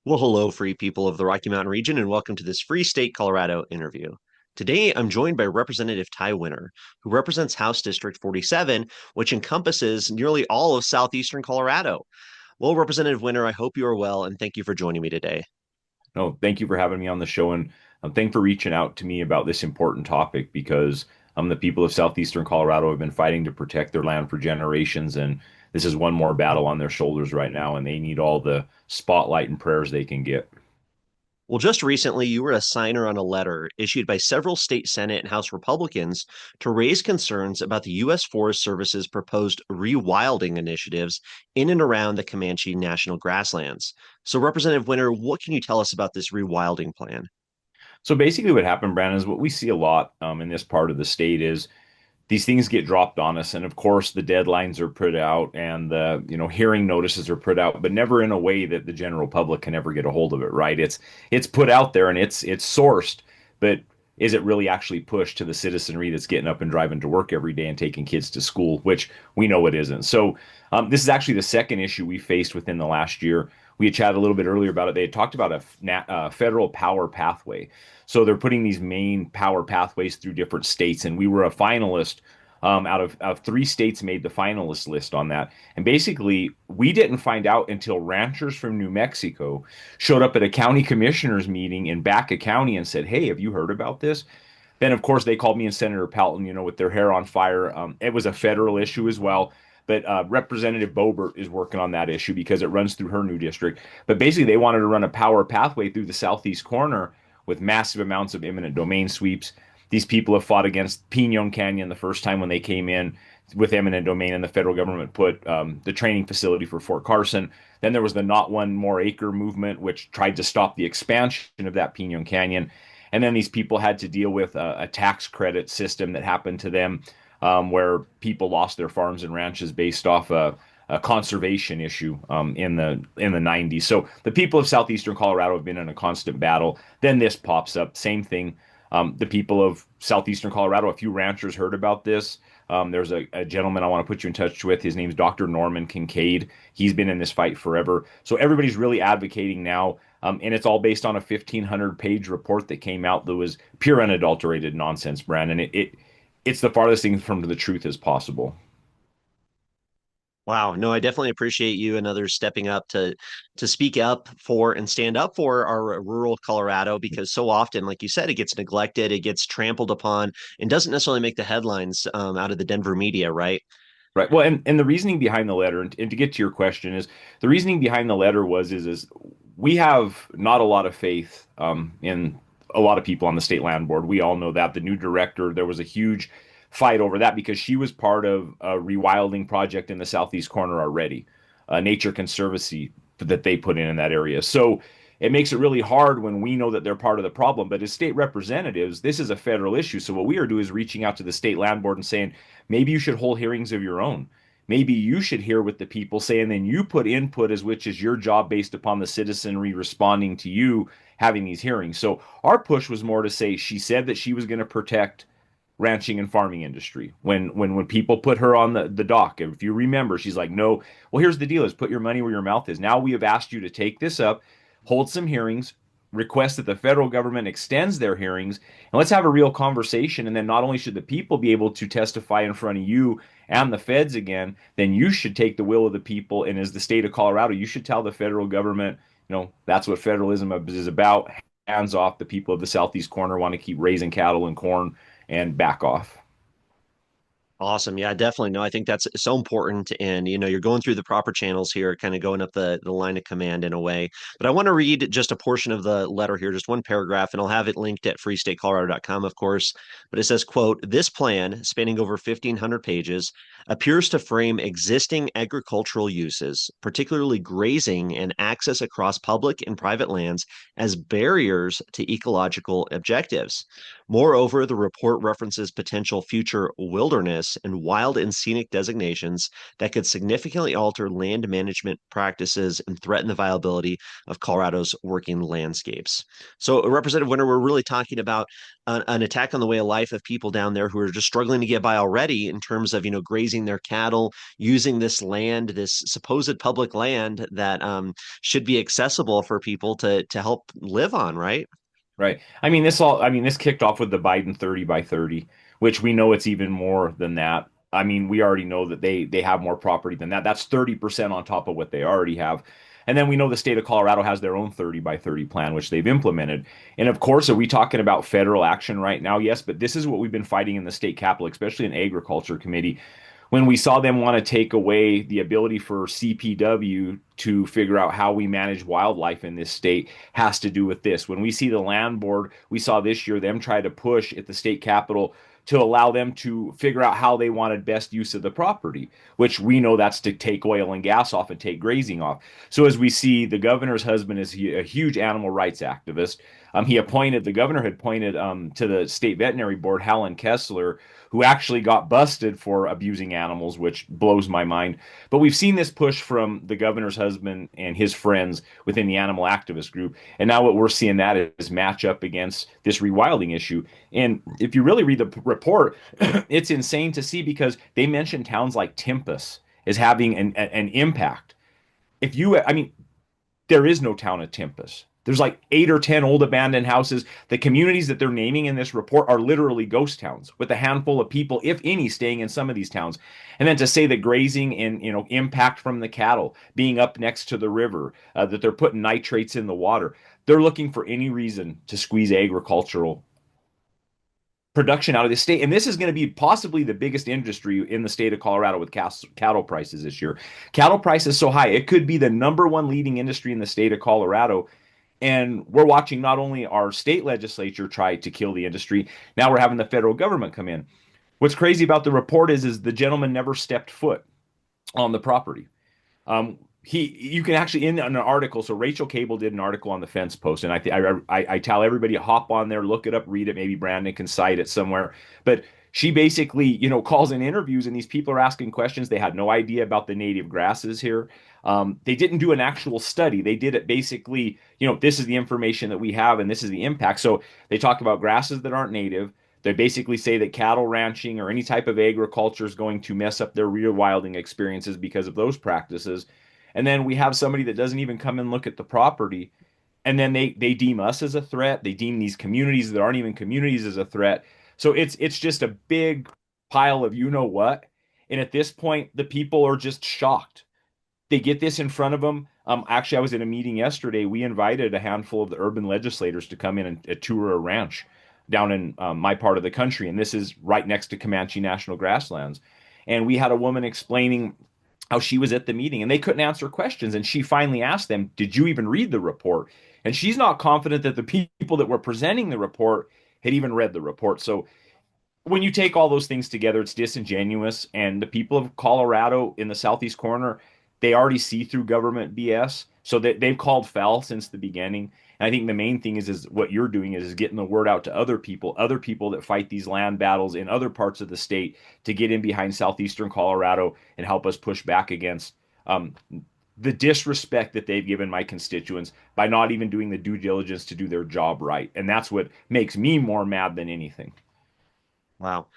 Well, hello, free people of the Rocky Mountain region, and welcome to this Free State Colorado interview. Today, I'm joined by Representative Ty Winter, who represents House District 47, which encompasses nearly all of southeastern Colorado. Well, Representative Winter, I hope you are well, and thank you for joining me today. No, thank you for having me on the show, and thank for reaching out to me about this important topic because the people of southeastern Colorado have been fighting to protect their land for generations, and this is one more battle on their shoulders right now, and they need all the spotlight and prayers they can get. Well, just recently, you were a signer on a letter issued by several state Senate and House Republicans to raise concerns about the U.S. Forest Service's proposed rewilding initiatives in and around the Comanche National Grasslands. So, Representative Winter, what can you tell us about this rewilding plan? So basically, what happened, Brandon, is what we see a lot in this part of the state is these things get dropped on us, and of course the deadlines are put out and the hearing notices are put out, but never in a way that the general public can ever get a hold of it, right? It's put out there and it's sourced, but is it really actually pushed to the citizenry that's getting up and driving to work every day and taking kids to school, which we know it isn't. So this is actually the second issue we faced within the last year. We had chatted a little bit earlier about it. They had talked about a federal power pathway. So they're putting these main power pathways through different states, and we were a finalist out of three states made the finalist list on that. And basically, we didn't find out until ranchers from New Mexico showed up at a county commissioners meeting in Baca County and said, "Hey, have you heard about this?" Then, of course, they called me and Senator Pelton, with their hair on fire. It was a federal issue as well. But Representative Boebert is working on that issue because it runs through her new district. But basically, they wanted to run a power pathway through the southeast corner with massive amounts of eminent domain sweeps. These people have fought against Pinon Canyon the first time when they came in with eminent domain, and the federal government put the training facility for Fort Carson. Then there was the Not One More Acre movement, which tried to stop the expansion of that Pinon Canyon. And then these people had to deal with a tax credit system that happened to them, where people lost their farms and ranches based off a conservation issue in the 90s. So the people of southeastern Colorado have been in a constant battle. Then this pops up, same thing. The people of southeastern Colorado, a few ranchers heard about this. There's a gentleman I want to put you in touch with. His name's Dr. Norman Kincaid. He's been in this fight forever. So everybody's really advocating now. And it's all based on a 1,500-page report that came out that was pure unadulterated nonsense, Brandon. It's the farthest thing from the truth as possible. Wow, no, I definitely appreciate you and others stepping up to speak up for and stand up for our rural Colorado because so often, like you said, it gets neglected, it gets trampled upon, and doesn't necessarily make the headlines out of the Denver media, right? Right. Well, and the reasoning behind the letter, and to get to your question, is the reasoning behind the letter is we have not a lot of faith in a lot of people on the state land board. We all know that the new director, there was a huge fight over that because she was part of a rewilding project in the southeast corner already, a nature conservancy that they put in that area. So it makes it really hard when we know that they're part of the problem. But as state representatives, this is a federal issue. So what we are doing is reaching out to the state land board and saying, maybe you should hold hearings of your own. Maybe you should hear what the people say, and then you put input as which is your job based upon the citizenry responding to you having these hearings. So our push was more to say she said that she was going to protect ranching and farming industry. When people put her on the dock, if you remember, she's like, no, well, here's the deal is put your money where your mouth is. Now we have asked you to take this up, hold some hearings, request that the federal government extends their hearings, and let's have a real conversation. And then not only should the people be able to testify in front of you and the feds again, then you should take the will of the people. And as the state of Colorado, you should tell the federal government, that's what federalism is about. Hands off. The people of the southeast corner want to keep raising cattle and corn and back off. Awesome. Yeah, definitely. No, I think that's so important. And, you're going through the proper channels here, kind of going up the line of command in a way. But I want to read just a portion of the letter here, just one paragraph, and I'll have it linked at freestatecolorado.com, of course. But it says, quote, this plan, spanning over 1,500 pages, appears to frame existing agricultural uses, particularly grazing and access across public and private lands, as barriers to ecological objectives. Moreover, the report references potential future wilderness use and wild and scenic designations that could significantly alter land management practices and threaten the viability of Colorado's working landscapes. So, Representative Winter, we're really talking about an attack on the way of life of people down there who are just struggling to get by already in terms of, grazing their cattle, using this land, this supposed public land that should be accessible for people to help live on, right? Right. I mean, this kicked off with the Biden 30 by 30, which we know it's even more than that. I mean, we already know that they have more property than that. That's 30% on top of what they already have. And then we know the state of Colorado has their own 30 by 30 plan, which they've implemented. And of course, are we talking about federal action right now? Yes, but this is what we've been fighting in the state capitol, especially in Agriculture Committee, when we saw them want to take away the ability for CPW to figure out how we manage wildlife in this state has to do with this. When we see the land board, we saw this year them try to push at the state capitol to allow them to figure out how they wanted best use of the property, which we know that's to take oil and gas off and take grazing off. So as we see, the governor's husband is a huge animal rights activist. The governor had appointed to the state veterinary board, Helen Kessler, who actually got busted for abusing animals, which blows my mind. But we've seen this push from the governor's husband and his friends within the animal activist group. And now what we're seeing that is match up against this rewilding issue. And if you really read the report, it's insane to see because they mention towns like Tempest as having an impact. I mean, there is no town of Tempest. There's like 8 or 10 old abandoned houses. The communities that they're naming in this report are literally ghost towns with a handful of people, if any, staying in some of these towns. And then to say that grazing and impact from the cattle being up next to the river, that they're putting nitrates in the water, they're looking for any reason to squeeze agricultural production out of the state. And this is going to be possibly the biggest industry in the state of Colorado with cattle prices this year. Cattle prices so high, it could be the number one leading industry in the state of Colorado. And we're watching not only our state legislature try to kill the industry, now we're having the federal government come in. What's crazy about the report is the gentleman never stepped foot on the property. You can actually in an article. So Rachel Cable did an article on the Fence Post, and I tell everybody to hop on there, look it up, read it. Maybe Brandon can cite it somewhere. But she basically, calls in interviews, and these people are asking questions. They had no idea about the native grasses here. They didn't do an actual study. They did it basically, this is the information that we have, and this is the impact. So they talk about grasses that aren't native. They basically say that cattle ranching or any type of agriculture is going to mess up their rewilding experiences because of those practices. And then we have somebody that doesn't even come and look at the property. And then they deem us as a threat. They deem these communities that aren't even communities as a threat. So it's just a big pile of you know what. And at this point, the people are just shocked. They get this in front of them. Actually, I was in a meeting yesterday. We invited a handful of the urban legislators to come in and tour a ranch down in my part of the country. And this is right next to Comanche National Grasslands. And we had a woman explaining how she was at the meeting and they couldn't answer questions. And she finally asked them, "Did you even read the report?" And she's not confident that the people that were presenting the report had even read the report. So when you take all those things together, it's disingenuous. And the people of Colorado in the southeast corner, they already see through government BS. So they've called foul since the beginning. And I think the main thing is what you're doing is getting the word out to other people that fight these land battles in other parts of the state to get in behind southeastern Colorado and help us push back against the disrespect that they've given my constituents by not even doing the due diligence to do their job right. And that's what makes me more mad than anything. Wow.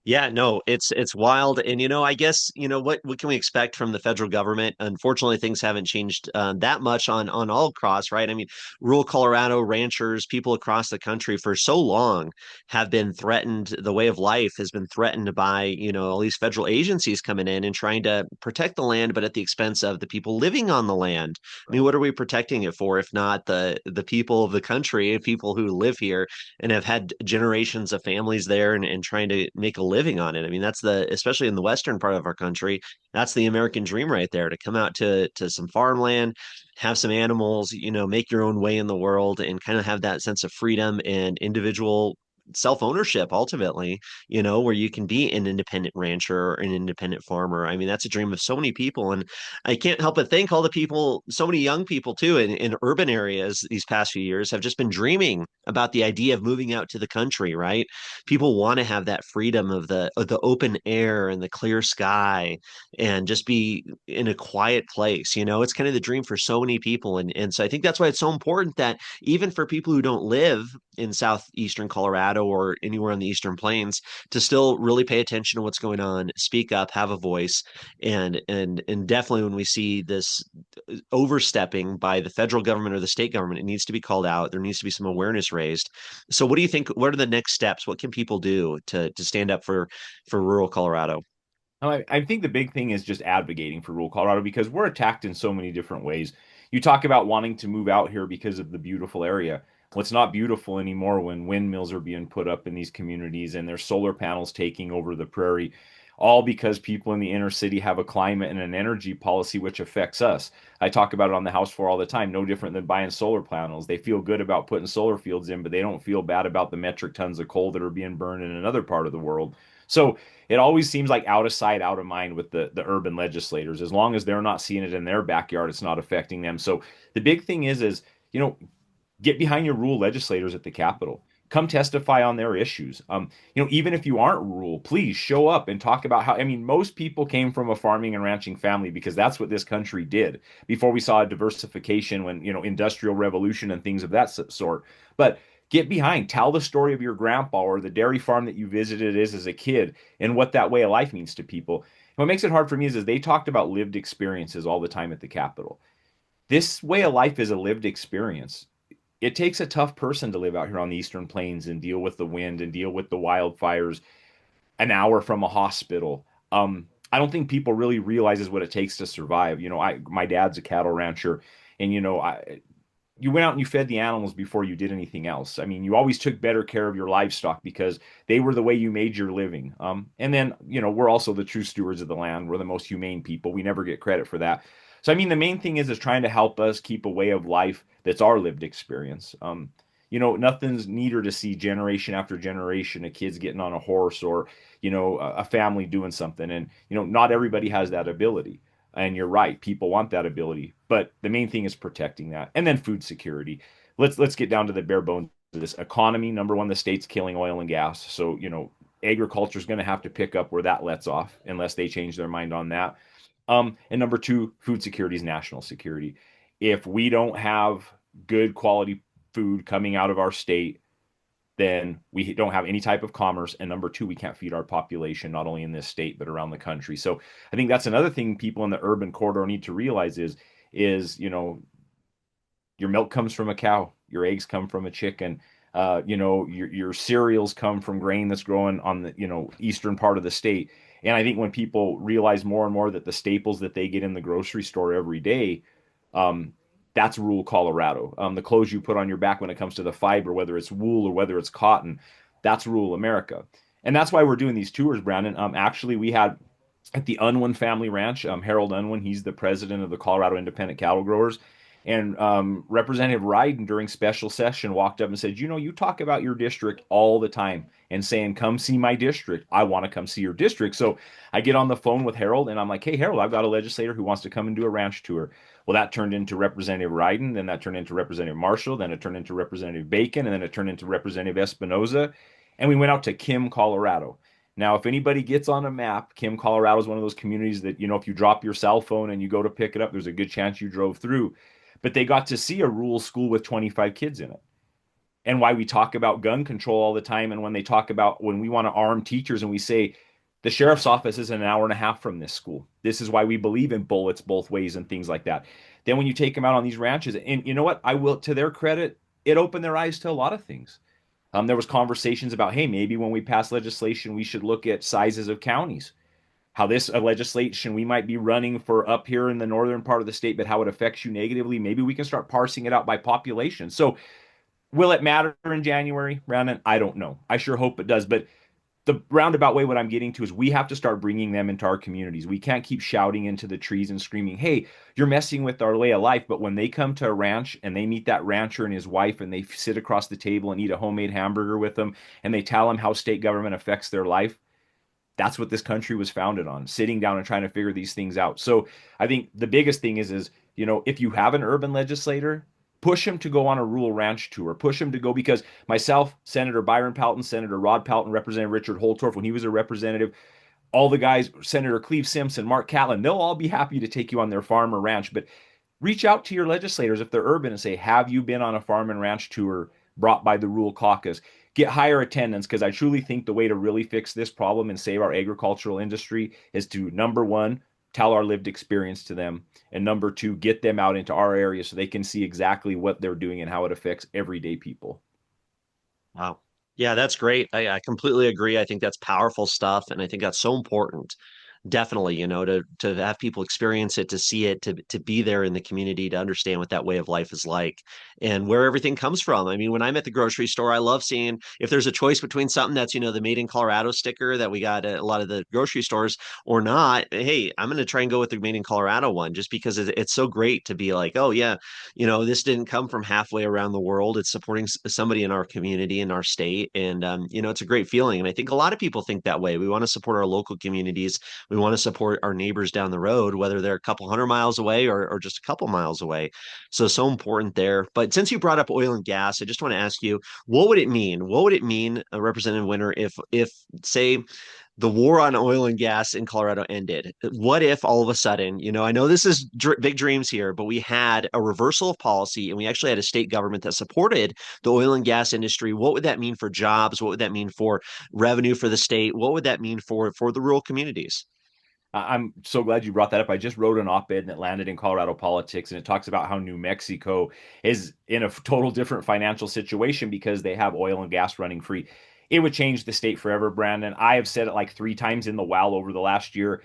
Yeah, no, it's wild. And I guess, what can we expect from the federal government? Unfortunately, things haven't changed that much on all across, right? I mean, rural Colorado ranchers, people across the country for so long have been threatened. The way of life has been threatened by, all these federal agencies coming in and trying to protect the land, but at the expense of the people living on the land. I mean, what are we protecting it for if not the people of the country, people who live here and have had generations of families there and trying to make a living on it. I mean, especially in the western part of our country, that's the American dream right there, to come out to some farmland, have some animals, make your own way in the world and kind of have that sense of freedom and individual self-ownership ultimately, where you can be an independent rancher or an independent farmer. I mean, that's a dream of so many people. And I can't help but think all the people, so many young people too, in urban areas these past few years have just been dreaming about the idea of moving out to the country, right? People want to have that freedom of the open air and the clear sky and just be in a quiet place. It's kind of the dream for so many people. And so I think that's why it's so important that even for people who don't live in southeastern Colorado or anywhere on the Eastern Plains, to still really pay attention to what's going on, speak up, have a voice, and definitely when we see this overstepping by the federal government or the state government, it needs to be called out. There needs to be some awareness raised. So, what do you think? What are the next steps? What can people do to stand up for rural Colorado? I think the big thing is just advocating for rural Colorado because we're attacked in so many different ways. You talk about wanting to move out here because of the beautiful area. Well, it's not beautiful anymore when windmills are being put up in these communities and there's solar panels taking over the prairie, all because people in the inner city have a climate and an energy policy which affects us. I talk about it on the House floor all the time, no different than buying solar panels. They feel good about putting solar fields in, but they don't feel bad about the metric tons of coal that are being burned in another part of the world. So it always seems like out of sight, out of mind with the urban legislators. As long as they're not seeing it in their backyard, it's not affecting them. So the big thing is you know, get behind your rural legislators at the Capitol. Come testify on their issues. Even if you aren't rural, please show up and talk about how. I mean, most people came from a farming and ranching family because that's what this country did before we saw a diversification when industrial revolution and things of that sort. But get behind, tell the story of your grandpa or the dairy farm that you visited as a kid and what that way of life means to people. And what makes it hard for me is they talked about lived experiences all the time at the Capitol. This way of life is a lived experience. It takes a tough person to live out here on the Eastern Plains and deal with the wind and deal with the wildfires an hour from a hospital. I don't think people really realizes what it takes to survive. My dad's a cattle rancher, and you went out and you fed the animals before you did anything else. I mean, you always took better care of your livestock because they were the way you made your living. And then, we're also the true stewards of the land. We're the most humane people. We never get credit for that. So, I mean, the main thing is trying to help us keep a way of life that's our lived experience. Nothing's neater to see generation after generation of kids getting on a horse or, a family doing something. And, not everybody has that ability. And you're right, people want that ability, but the main thing is protecting that. And then food security. Let's get down to the bare bones of this economy. Number one, the state's killing oil and gas. So, agriculture is going to have to pick up where that lets off unless they change their mind on that. And number two, food security is national security. If we don't have good quality food coming out of our state, then we don't have any type of commerce. And number two, we can't feed our population, not only in this state, but around the country. So I think that's another thing people in the urban corridor need to realize is your milk comes from a cow, your eggs come from a chicken, your cereals come from grain that's growing on the, eastern part of the state. And I think when people realize more and more that the staples that they get in the grocery store every day, um, that's rural Colorado. The clothes you put on your back when it comes to the fiber, whether it's wool or whether it's cotton, that's rural America. And that's why we're doing these tours, Brandon. Actually, we had at the Unwin Family Ranch, Harold Unwin, he's the president of the Colorado Independent Cattle Growers. And Representative Ryden during special session walked up and said, you talk about your district all the time and saying, come see my district. I want to come see your district. So I get on the phone with Harold and I'm like, hey, Harold, I've got a legislator who wants to come and do a ranch tour. Well, that turned into Representative Ryden, then that turned into Representative Marshall, then it turned into Representative Bacon, and then it turned into Representative Espinoza. And we went out to Kim, Colorado. Now, if anybody gets on a map, Kim, Colorado is one of those communities that, if you drop your cell phone and you go to pick it up, there's a good chance you drove through. But they got to see a rural school with 25 kids in it. And why we talk about gun control all the time. And when we want to arm teachers and we say, the sheriff's office is an hour and a half from this school. This is why we believe in bullets both ways and things like that. Then when you take them out on these ranches, and you know what? I will, to their credit, it opened their eyes to a lot of things. There was conversations about, hey, maybe when we pass legislation, we should look at sizes of counties. How this legislation we might be running for up here in the northern part of the state, but how it affects you negatively. Maybe we can start parsing it out by population. So will it matter in January, Brandon? I don't know. I sure hope it does. But the roundabout way, what I'm getting to is we have to start bringing them into our communities. We can't keep shouting into the trees and screaming, hey, you're messing with our way of life. But when they come to a ranch and they meet that rancher and his wife and they sit across the table and eat a homemade hamburger with them and they tell them how state government affects their life, that's what this country was founded on, sitting down and trying to figure these things out. So I think the biggest thing is, if you have an urban legislator, push him to go on a rural ranch tour, push him to go, because myself, Senator Byron Pelton, Senator Rod Pelton, Representative Richard Holtorf, when he was a representative, all the guys, Senator Cleve Simpson, Mark Catlin, they'll all be happy to take you on their farm or ranch. But reach out to your legislators if they're urban and say, have you been on a farm and ranch tour brought by the rural caucus? Get higher attendance, because I truly think the way to really fix this problem and save our agricultural industry is to, number one, tell our lived experience to them, and number two, get them out into our area so they can see exactly what they're doing and how it affects everyday people. Wow. Yeah, that's great. I completely agree. I think that's powerful stuff, and I think that's so important. Definitely, to have people experience it, to see it, to be there in the community, to understand what that way of life is like and where everything comes from. I mean, when I'm at the grocery store, I love seeing if there's a choice between something that's, the made in Colorado sticker that we got at a lot of the grocery stores or not. Hey, I'm going to try and go with the made in Colorado one just because it's so great to be like, oh yeah, this didn't come from halfway around the world. It's supporting somebody in our community, in our state. And, it's a great feeling. And I think a lot of people think that way. We want to support our local communities. We want to support our neighbors down the road, whether they're a couple hundred miles away or just a couple miles away. So important there. But since you brought up oil and gas, I just want to ask you, what would it mean? What would it mean, Representative Winter, if say the war on oil and gas in Colorado ended? What if all of a sudden, I know this is big dreams here, but we had a reversal of policy and we actually had a state government that supported the oil and gas industry? What would that mean for jobs? What would that mean for revenue for the state? What would that mean for the rural communities? I'm so glad you brought that up. I just wrote an op-ed and it landed in Colorado Politics, and it talks about how New Mexico is in a total different financial situation because they have oil and gas running free. It would change the state forever, Brandon. I have said it like 3 times in the WOW over the last year.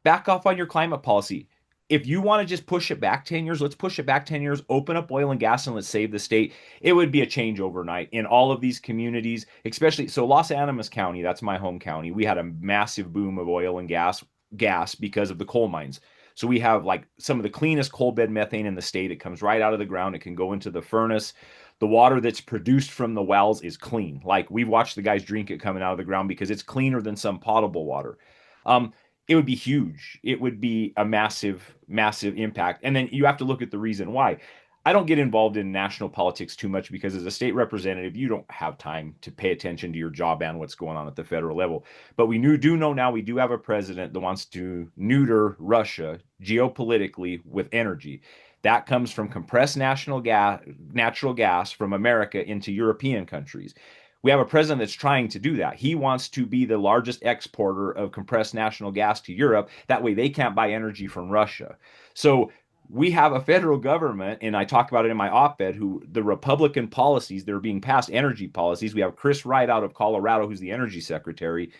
Back off on your climate policy. If you want to just push it back 10 years, let's push it back 10 years, open up oil and gas, and let's save the state. It would be a change overnight in all of these communities, especially. So Los Animas County, that's my home county. We had a massive boom of oil and gas because of the coal mines. So we have like some of the cleanest coal bed methane in the state. It comes right out of the ground. It can go into the furnace. The water that's produced from the wells is clean. Like we've watched the guys drink it coming out of the ground because it's cleaner than some potable water. Um, it would be huge. It would be a massive, massive impact. And then you have to look at the reason why. I don't get involved in national politics too much because as a state representative, you don't have time to pay attention to your job and what's going on at the federal level. But do know now we do have a president that wants to neuter Russia geopolitically with energy. That comes from compressed natural gas from America into European countries. We have a president that's trying to do that. He wants to be the largest exporter of compressed natural gas to Europe. That way they can't buy energy from Russia. So we have a federal government, and I talk about it in my op-ed, who the Republican policies that are being passed, energy policies. We have Chris Wright out of Colorado, who's the energy secretary.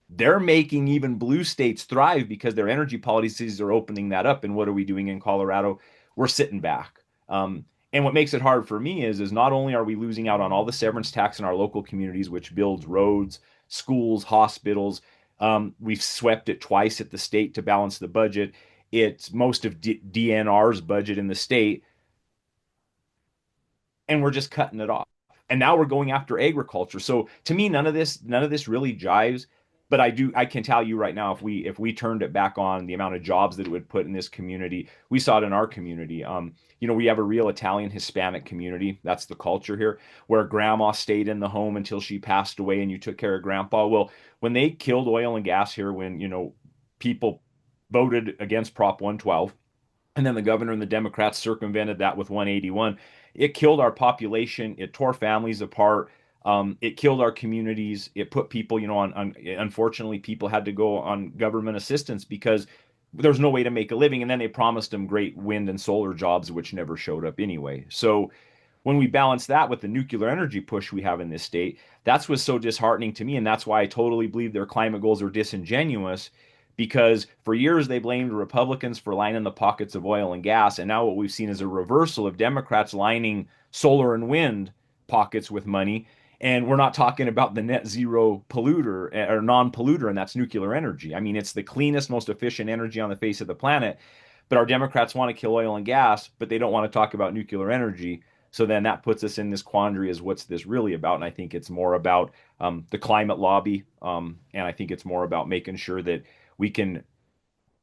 They're making even blue states thrive because their energy policies are opening that up. And what are we doing in Colorado? We're sitting back. And what makes it hard for me is not only are we losing out on all the severance tax in our local communities, which builds roads, schools, hospitals. We've swept it twice at the state to balance the budget. It's most of DNR's budget in the state, and we're just cutting it off. And now we're going after agriculture. So to me, none of this really jives. But I can tell you right now, if we turned it back on, the amount of jobs that it would put in this community, we saw it in our community. We have a real Italian Hispanic community. That's the culture here, where grandma stayed in the home until she passed away, and you took care of grandpa. Well, when they killed oil and gas here, when people voted against Prop 112, and then the governor and the Democrats circumvented that with 181. It killed our population. It tore families apart. It killed our communities. It put people, unfortunately, people had to go on government assistance because there's no way to make a living. And then they promised them great wind and solar jobs, which never showed up anyway. So when we balance that with the nuclear energy push we have in this state, that's what's so disheartening to me. And that's why I totally believe their climate goals are disingenuous, because for years they blamed Republicans for lining the pockets of oil and gas. And now what we've seen is a reversal of Democrats lining solar and wind pockets with money. And we're not talking about the net zero polluter or non-polluter, and that's nuclear energy. I mean, it's the cleanest, most efficient energy on the face of the planet. But our Democrats want to kill oil and gas, but they don't want to talk about nuclear energy. So then that puts us in this quandary as what's this really about? And I think it's more about the climate lobby. And I think it's more about making sure that we can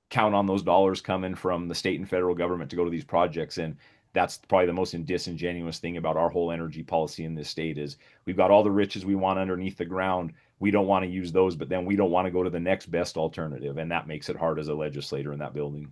count on those dollars coming from the state and federal government to go to these projects. And that's probably the most disingenuous thing about our whole energy policy in this state is we've got all the riches we want underneath the ground. We don't want to use those, but then we don't want to go to the next best alternative. And that makes it hard as a legislator in that building.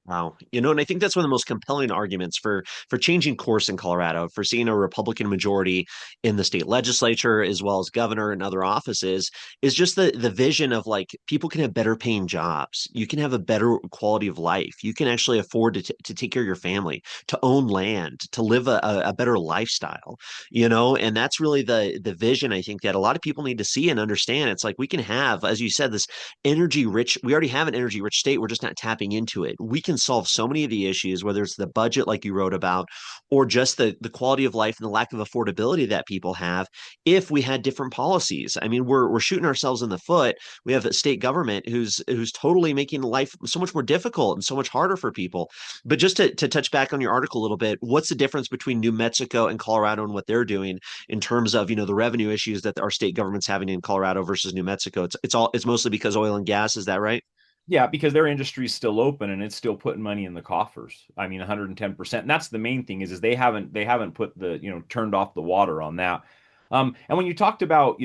Wow. And I think that's one of the most compelling arguments for changing course in Colorado, for seeing a Republican majority in the state legislature as well as governor and other offices, is just the vision of like people can have better paying jobs. You can have a better quality of life. You can actually afford to take care of your family, to own land, to live a better lifestyle, and that's really the vision I think that a lot of people need to see and understand. It's like we can have, as you said, this energy rich, we already have an energy rich state. We're just not tapping into it. We can solve so many of the issues, whether it's the budget, like you wrote about, or just the quality of life and the lack of affordability that people have if we had different policies. I mean, we're shooting ourselves in the foot. We have a state government who's totally making life so much more difficult and so much harder for people. But just to touch back on your article a little bit, what's the difference between New Mexico and Colorado and what they're doing in terms of the revenue issues that our state government's having in Colorado versus New Mexico? It's mostly because oil and gas. Is that right? Yeah, because their industry is still open and it's still putting money in the coffers. I mean, 110%. And that's the main thing is they haven't put the, turned off the water on that. And when you talked about,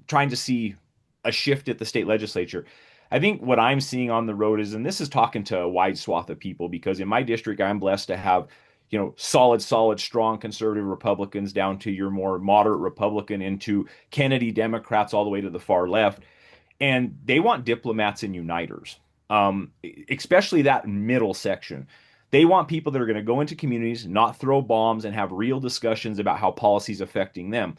trying to see a shift at the state legislature, I think what I'm seeing on the road is, and this is talking to a wide swath of people, because in my district, I'm blessed to have, solid, strong conservative Republicans down to your more moderate Republican into Kennedy Democrats all the way to the far left. And they want diplomats and uniters, especially that middle section. They want people that are going to go into communities, not throw bombs, and have real discussions about how policy is affecting them.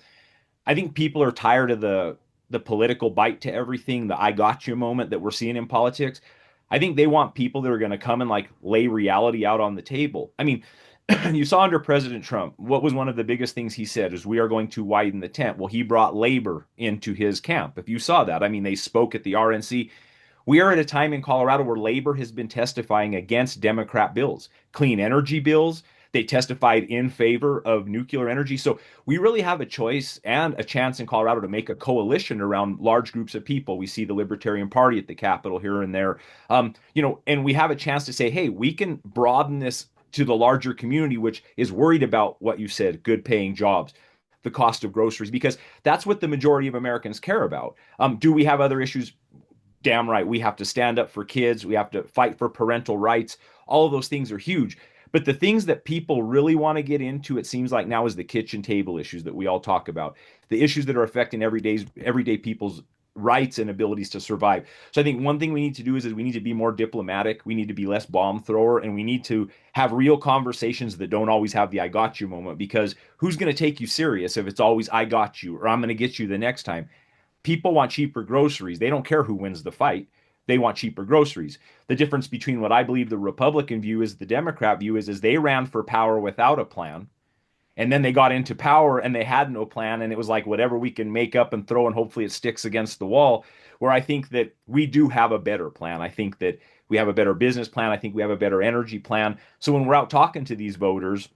I think people are tired of the political bite to everything, the I got you moment that we're seeing in politics. I think they want people that are going to come and like lay reality out on the table. I mean, you saw under President Trump, what was one of the biggest things he said is we are going to widen the tent. Well, he brought labor into his camp. If you saw that, I mean, they spoke at the RNC. We are at a time in Colorado where labor has been testifying against Democrat bills, clean energy bills. They testified in favor of nuclear energy. So we really have a choice and a chance in Colorado to make a coalition around large groups of people. We see the Libertarian Party at the Capitol here and there, and we have a chance to say, hey, we can broaden this to the larger community, which is worried about what you said, good paying jobs, the cost of groceries, because that's what the majority of Americans care about. Do we have other issues? Damn right. We have to stand up for kids. We have to fight for parental rights. All of those things are huge. But the things that people really want to get into, it seems like now, is the kitchen table issues that we all talk about, the issues that are affecting everyday people's rights and abilities to survive. So I think one thing we need to do is we need to be more diplomatic. We need to be less bomb thrower, and we need to have real conversations that don't always have the I got you moment, because who's going to take you serious if it's always I got you or I'm going to get you the next time? People want cheaper groceries. They don't care who wins the fight. They want cheaper groceries. The difference between what I believe the Republican view is the Democrat view is they ran for power without a plan. And then they got into power and they had no plan. And it was like whatever we can make up and throw, and hopefully it sticks against the wall. Where I think that we do have a better plan. I think that we have a better business plan. I think we have a better energy plan. So when we're out talking to these voters,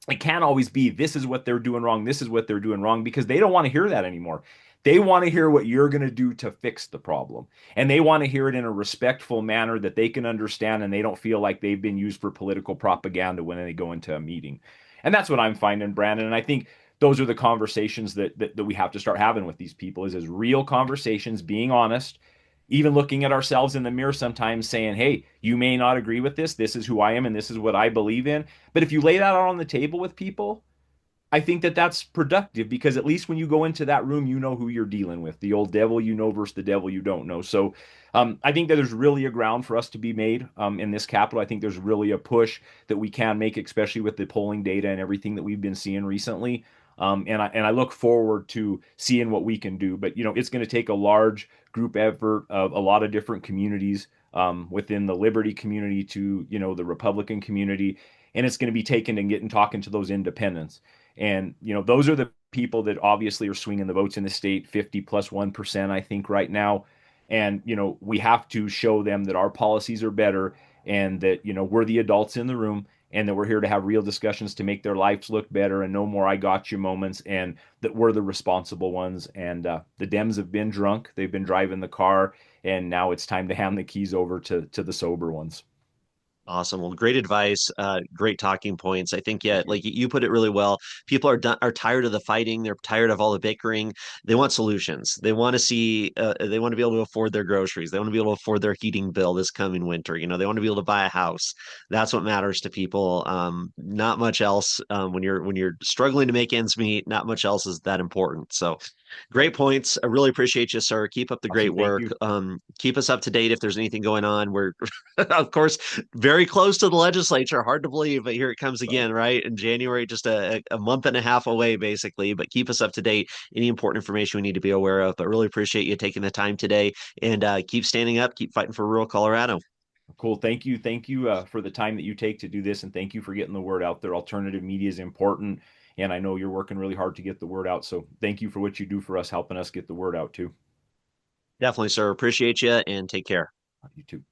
it can't always be this is what they're doing wrong, this is what they're doing wrong, because they don't want to hear that anymore. They want to hear what you're going to do to fix the problem. And they want to hear it in a respectful manner that they can understand, and they don't feel like they've been used for political propaganda when they go into a meeting. And that's what I'm finding, Brandon. And I think those are the conversations that we have to start having with these people is real conversations, being honest, even looking at ourselves in the mirror sometimes saying, hey, you may not agree with this. This is who I am and this is what I believe in. But if you lay that out on the table with people, I think that that's productive, because at least when you go into that room, you know who you're dealing with, the old devil you know versus the devil you don't know. So I think that there's really a ground for us to be made in this capital. I think there's really a push that we can make, especially with the polling data and everything that we've been seeing recently. And I look forward to seeing what we can do. But it's going to take a large group effort of a lot of different communities within the Liberty community to the Republican community, and it's going to be taken and getting talking to those independents. And those are the people that obviously are swinging the votes in the state, 50 plus 1%, I think, right now. And, we have to show them that our policies are better and that, we're the adults in the room and that we're here to have real discussions to make their lives look better and no more I got you moments and that we're the responsible ones. And the Dems have been drunk. They've been driving the car. And now it's time to hand the keys over to the sober ones. Awesome. Well, great advice. Great talking points. I think, yeah, Thank you. like you put it really well. People are tired of the fighting. They're tired of all the bickering. They want solutions. They want to see. They want to be able to afford their groceries. They want to be able to afford their heating bill this coming winter. They want to be able to buy a house. That's what matters to people. Not much else. When you're struggling to make ends meet, not much else is that important. So, great points. I really appreciate you, sir. Keep up the Awesome. great Thank work. you. Keep us up to date if there's anything going on. We're, of course, very close to the legislature. Hard to believe, but here it comes Right. again, right? In January, just a month and a half away, basically. But keep us up to date. Any important information we need to be aware of. But really appreciate you taking the time today and keep standing up, keep fighting for rural Colorado. Cool. Thank you. Thank you for the time that you take to do this. And thank you for getting the word out there. Alternative media is important. And I know you're working really hard to get the word out. So thank you for what you do for us, helping us get the word out too. Definitely, sir. Appreciate you and take care. You too.